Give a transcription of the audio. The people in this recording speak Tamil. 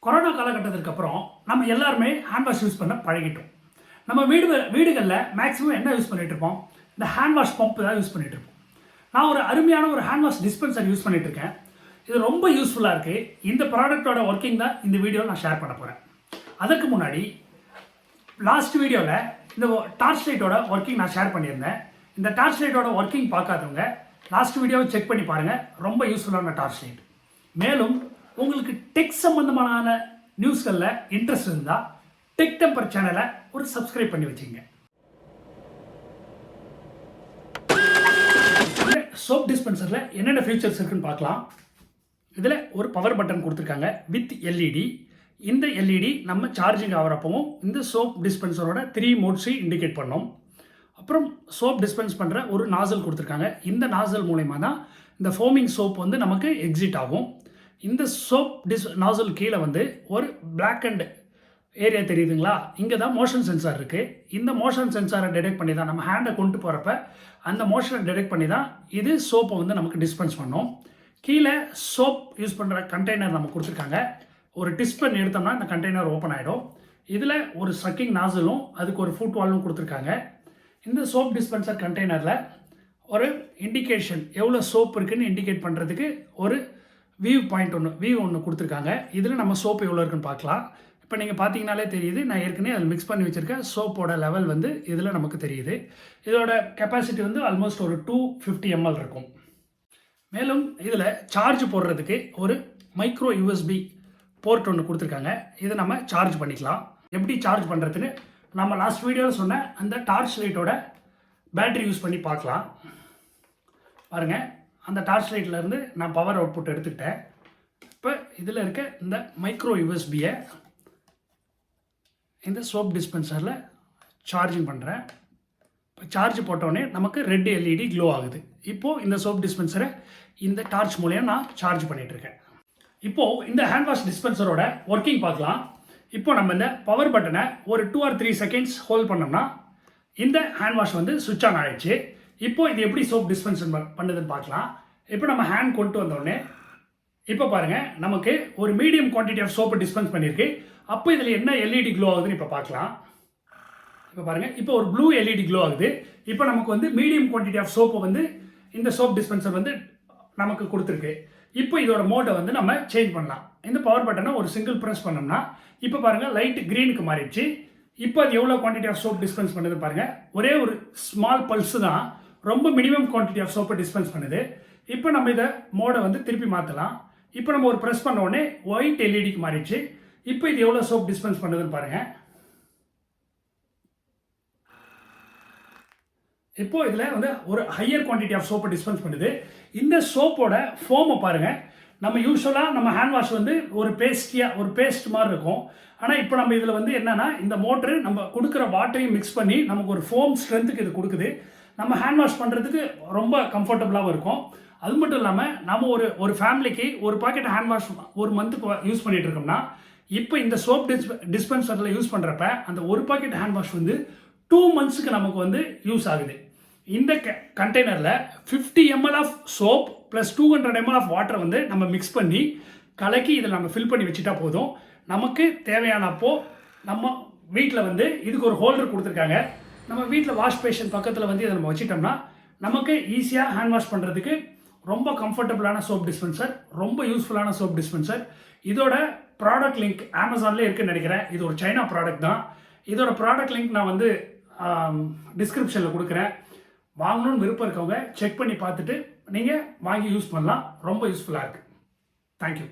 கொரோனா காலகட்டத்திற்கு அப்புறம் நம்ம எல்லாருமே ஹேண்ட் வாஷ் யூஸ் பண்ண பழகிட்டோம். நம்ம வீடுகளில் மேக்ஸிமம் என்ன யூஸ் பண்ணிட்டு இருப்போம்? இந்த ஹேண்ட் வாஷ் பம்ப் தான் யூஸ் பண்ணிட்டு இருப்போம். நான் ஒரு அருமையான ஒரு ஹேண்ட் வாஷ் டிஸ்பென்சர் யூஸ் பண்ணிட்டு இருக்கேன். இது ரொம்ப யூஸ்ஃபுல்லாக இருக்குது. இந்த ப்ராடக்டோட ஒர்க்கிங் தான் இந்த வீடியோவில் நான் ஷேர் பண்ண போகிறேன். அதற்கு முன்னாடி லாஸ்ட் வீடியோவில் இந்த டார்ச் லைட்டோட ஒர்க்கிங் நான் ஷேர் பண்ணியிருந்தேன். இந்த டார்ச் லைட்டோட ஒர்க்கிங் பார்க்காதவங்க லாஸ்ட் வீடியோவை செக் பண்ணி பாருங்கள். ரொம்ப யூஸ்ஃபுல்லான டார்ச் லைட். மேலும் உங்களுக்கு டெக் சம்பந்தமான நியூஸ்களில் இன்ட்ரெஸ்ட் இருந்தால் டெக் டெம்பர் சேனலை ஒரு சப்ஸ்கிரைப் பண்ணி வச்சுங்க. சோப் டிஸ்பென்சரில் என்னென்ன ஃபீச்சர்ஸ் இருக்குன்னு பார்க்கலாம். இதில் ஒரு பவர் பட்டன் கொடுத்துருக்காங்க வித் எல்இடி. இந்த எல்இடி நம்ம சார்ஜிங் ஆகிறப்பவும் இந்த சோப் டிஸ்பென்சரோட 3 மோட்ஸை இண்டிகேட் பண்ணோம். அப்புறம் சோப் டிஸ்பென்ஸ் பண்ணுற ஒரு நாசல் கொடுத்துருக்காங்க. இந்த நாசல் மூலயமா தான் இந்த ஃபோமிங் சோப் வந்து நமக்கு எக்ஸிட் ஆகும். இந்த சோப் நாசல் கீழே வந்து ஒரு பிளாக் அண்ட் ஏரியா தெரியுதுங்களா? இங்கே தான் மோஷன் சென்சார் இருக்குது. இந்த மோஷன் சென்சாரை டிடெக்ட் பண்ணி தான் நம்ம ஹேண்டை கொண்டு போகிறப்ப அந்த மோஷனை டிடெக்ட் பண்ணி தான் இது சோப்பை வந்து நமக்கு டிஸ்பென்ஸ் பண்ணோம். கீழே சோப் யூஸ் பண்ணுற கண்டெய்னர் நம்ம கொடுத்துருக்காங்க. ஒரு டிஸ்பென் எடுத்தோம்னா இந்த கண்டெய்னர் ஓப்பன் ஆகிடும். இதில் ஒரு சக்கிங் நாசலும் அதுக்கு ஒரு ஃபுட் வால்வும் கொடுத்துருக்காங்க. இந்த சோப் டிஸ்பென்சர் கண்டெய்னரில் ஒரு இண்டிகேஷன் எவ்வளோ சோப் இருக்குதுன்னு இண்டிகேட் பண்ணுறதுக்கு ஒரு வியூ ஒன்று கொடுத்துருக்காங்க. இதில் நம்ம சோப்பு எவ்வளோ இருக்குன்னு பார்க்கலாம். இப்போ நீங்கள் பார்த்தீங்கனாலே தெரியுது, நான் ஏற்கனவே அதில் மிக்ஸ் பண்ணி வச்சுருக்கேன். சோப்போட லெவல் வந்து இதில் நமக்கு தெரியுது. இதோட கெப்பாசிட்டி வந்து ஆல்மோஸ்ட் ஒரு 250 ml இருக்கும். மேலும் இதில் சார்ஜ் போடுறதுக்கு ஒரு மைக்ரோ யூஎஸ்பி போர்ட் ஒன்று கொடுத்துருக்காங்க. இதை நம்ம சார்ஜ் பண்ணிக்கலாம். எப்படி சார்ஜ் பண்ணுறதுன்னு நம்ம லாஸ்ட் வீடியோவில் சொன்ன அந்த டார்ச் லைட்டோட பேட்டரி யூஸ் பண்ணி பார்க்கலாம். பாருங்கள், அந்த டார்ச் லைட்லேருந்து நான் பவர் அவுட்புட் எடுத்துக்கிட்டேன். இப்போ இதில் இருக்க இந்த மைக்ரோ யூஎஸ்பியை இந்த சோப் டிஸ்பென்சரில் சார்ஜிங் பண்ணுறேன். இப்போ சார்ஜ் போட்டோடனே நமக்கு ரெட் எல்இடி க்ளோ ஆகுது. இப்போது இந்த சோப் டிஸ்பென்சரை இந்த டார்ச் மூலியம் நான் சார்ஜ் பண்ணிகிட்ருக்கேன். இப்போது இந்த ஹேண்ட் வாஷ் டிஸ்பென்சரோட ஒர்க்கிங் பார்க்கலாம். இப்போ நம்ம இந்த பவர் பட்டனை ஒரு 2 or 3 செகண்ட்ஸ் ஹோல்ட் பண்ணோம்னா இந்த ஹேண்ட் வாஷ் வந்து சுவிட்ச் ஆன் ஆகிடுச்சு. இப்போ இது எப்படி சோப் டிஸ்பென்சர் பண்ணுதுன்னு பார்க்கலாம். இப்போ நம்ம ஹேண்ட் கொண்டு வந்தோடனே இப்போ பாருங்கள், நமக்கு ஒரு மீடியம் குவான்டிட்டி ஆஃப் சோப்பை டிஸ்பென்ஸ் பண்ணியிருக்கு. அப்போ இதில் என்ன எல்இடி க்ளோ ஆகுதுன்னு இப்போ பார்க்கலாம். இப்போ பாருங்கள், இப்போ ஒரு ப்ளூ எல்இடி க்ளோ ஆகுது. இப்போ நமக்கு வந்து மீடியம் குவான்டிட்டி ஆஃப் சோப்பை வந்து இந்த சோப் டிஸ்பென்சர் வந்து நமக்கு கொடுத்துருக்கு. இப்போ இதோட மோடை வந்து நம்ம சேஞ்ச் பண்ணலாம். இந்த பவர் பட்டனை ஒரு சிங்கிள் ப்ரெஸ் பண்ணோம்னா இப்போ பாருங்கள் லைட் க்ரீனுக்கு மாறிடுச்சு. இப்போ அது எவ்வளோ குவான்டிட்டி ஆஃப் சோப் டிஸ்பென்ஸ் பண்ணுது பாருங்கள். ஒரே ஒரு ஸ்மால் பல்ஸ் தான் ரொம்ப மினிமம் குவான்டிட்டி ஆஃப் சோப்பை டிஸ்பென்ஸ் பண்ணுது. இப்போ நம்ம இதை மோடை வந்து திருப்பி மாற்றலாம். இப்போ நம்ம ஒரு ப்ரெஸ் பண்ண உடனே ஒயிட் எல்இடிக்கு மாறிடுச்சு. இப்போ இது எவ்வளோ சோப் டிஸ்பென்ஸ் பண்ணுதுன்னு பாருங்கள். இப்போ இதில் வந்து ஒரு ஹையர் குவான்டிட்டி ஆஃப் சோப்பை டிஸ்பென்ஸ் பண்ணுது. இந்த சோப்போட ஃபோமை பாருங்கள். நம்ம யூஸ்வலாக நம்ம ஹேண்ட் வாஷ் வந்து ஒரு பேஸ்ட் மாதிரி இருக்கும். ஆனால் இப்போ நம்ம இதில் வந்து என்னென்னா இந்த மோட்ரு நம்ம கொடுக்குற வாட்டரையும் மிக்ஸ் பண்ணி நமக்கு ஒரு ஃபோம் ஸ்ட்ரென்த்துக்கு இது கொடுக்குது. நம்ம ஹேண்ட் வாஷ் பண்ணுறதுக்கு ரொம்ப கம்ஃபர்டபுளாகவும் இருக்கும். அது மட்டும் இல்லாமல் நம்ம ஒரு ஃபேமிலிக்கு ஒரு பாக்கெட் ஹேண்ட் வாஷ் ஒரு மந்த்துக்கு யூஸ் பண்ணிகிட்டு இருக்கோம்னா இப்போ இந்த சோப் டிஸ்பென்சரில் யூஸ் பண்ணுறப்ப அந்த ஒரு பாக்கெட் ஹேண்ட் வாஷ் வந்து 2 monthsக்கு நமக்கு வந்து யூஸ் ஆகுது. இந்த கண்டெய்னரில் 50 ml of soap plus 200 ml of வாட்டரை வந்து நம்ம மிக்ஸ் பண்ணி கலக்கி இதில் நம்ம ஃபில் பண்ணி வச்சுட்டா போதும். நமக்கு தேவையானப்போ நம்ம வீட்டில் வந்து இதுக்கு ஒரு ஹோல்டர் கொடுத்துருக்காங்க. நம்ம வீட்டில் வாஷ் பேஷன் பக்கத்தில் வந்து இதை நம்ம வச்சிட்டோம்னா நமக்கு ஈஸியாக ஹேண்ட் வாஷ் பண்ணுறதுக்கு ரொம்ப கம்ஃபர்டபுளான சோப் டிஸ்பென்சர், ரொம்ப யூஸ்ஃபுல்லான சோப் டிஸ்பென்சர். இதோட ப்ராடக்ட் லிங்க் அமேசான்லேயே இருக்குன்னு நினைக்கிறேன். இது ஒரு சைனா ப்ராடக்ட் தான். இதோட ப்ராடக்ட் லிங்க் நான் வந்து டிஸ்கிரிப்ஷனில் கொடுக்குறேன். வாங்கணும்னு விருப்பம் இருக்கவங்க செக் பண்ணி பார்த்துட்டு நீங்கள் வாங்கி யூஸ் பண்ணலாம். ரொம்ப யூஸ்ஃபுல்லாக இருக்குது. தேங்க்யூ.